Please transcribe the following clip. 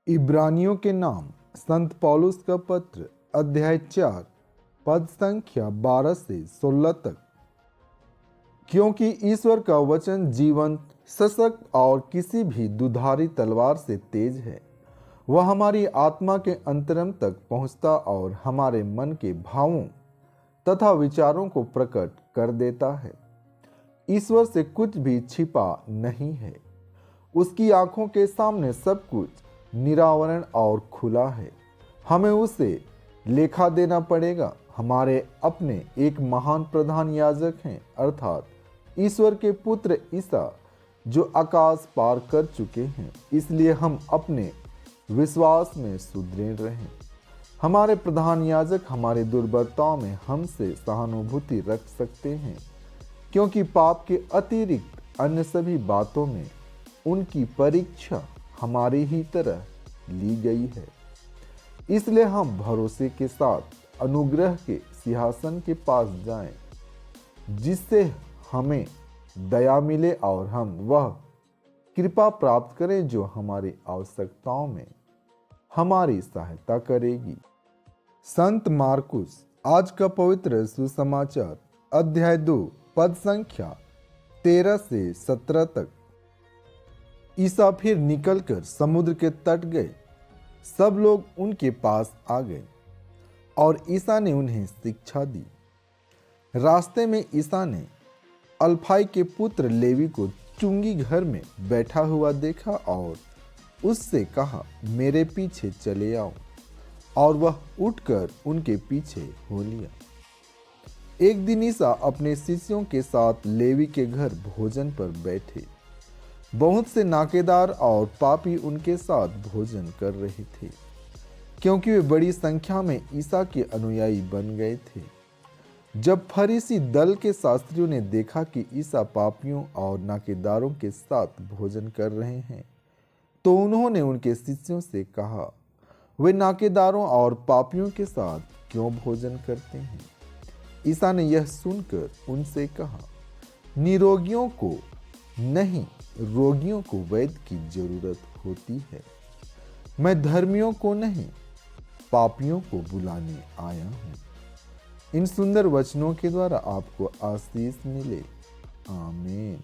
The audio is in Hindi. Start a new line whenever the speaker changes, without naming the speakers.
इब्रानियों के नाम संत पौलुस का पत्र अध्याय 4 पद संख्या 12 से 16 तक। क्योंकि ईश्वर का वचन जीवंत, सशक्त और किसी भी दुधारी तलवार से तेज है। वह हमारी आत्मा के अंतरंग तक पहुंचता और हमारे मन के भावों तथा विचारों को प्रकट कर देता है। ईश्वर से कुछ भी छिपा नहीं है। उसकी आंखों के सामने सब कुछ निरावरण और खुला है। हमें उसे लेखा देना पड़ेगा। हमारे अपने एक महान प्रधान याजक हैं, अर्थात ईश्वर के पुत्र ईसा, जो आकाश पार कर चुके हैं। इसलिए हम अपने विश्वास में सुदृढ़ रहें। हमारे प्रधान याजक हमारे दुर्बलताओं में हमसे सहानुभूति रख सकते हैं, क्योंकि पाप के अतिरिक्त अन्य सभी बातों में उनकी परीक्षा हमारी ही तरह ली गई है। इसलिए हम भरोसे के साथ अनुग्रह के सिंहासन के पास जाएं, जिससे हमें दया मिले और हम वह कृपा प्राप्त करें जो हमारी आवश्यकताओं में हमारी सहायता करेगी। संत मार्कुस आज का पवित्र सुसमाचार अध्याय 2 पद संख्या 13 से 17 तक। ईसा फिर निकलकर समुद्र के तट गए। सब लोग उनके पास आ गए और ईसा ने उन्हें शिक्षा दी। रास्ते में ईसा ने अल्फाई के पुत्र लेवी को चुंगी घर में बैठा हुआ देखा और उससे कहा, मेरे पीछे चले आओ। और वह उठकर उनके पीछे हो लिया। एक दिन ईसा अपने शिष्यों के साथ लेवी के घर भोजन पर बैठे। बहुत से नाकेदार और पापी उनके साथ भोजन कर रहे थे, क्योंकि वे बड़ी संख्या में ईसा के अनुयायी बन गए थे। जब फरीसी दल के शास्त्रियों ने देखा कि ईसा पापियों और नाकेदारों के साथ भोजन कर रहे हैं, तो उन्होंने उनके शिष्यों से कहा, वे नाकेदारों और पापियों के साथ क्यों भोजन करते हैं? ईसा ने यह सुनकर उनसे कहा, निरोगियों को नहीं, रोगियों को वैद्य की जरूरत होती है। मैं धर्मियों को नहीं, पापियों को बुलाने आया हूँ। इन सुंदर वचनों के द्वारा आपको आशीष मिले। आमीन।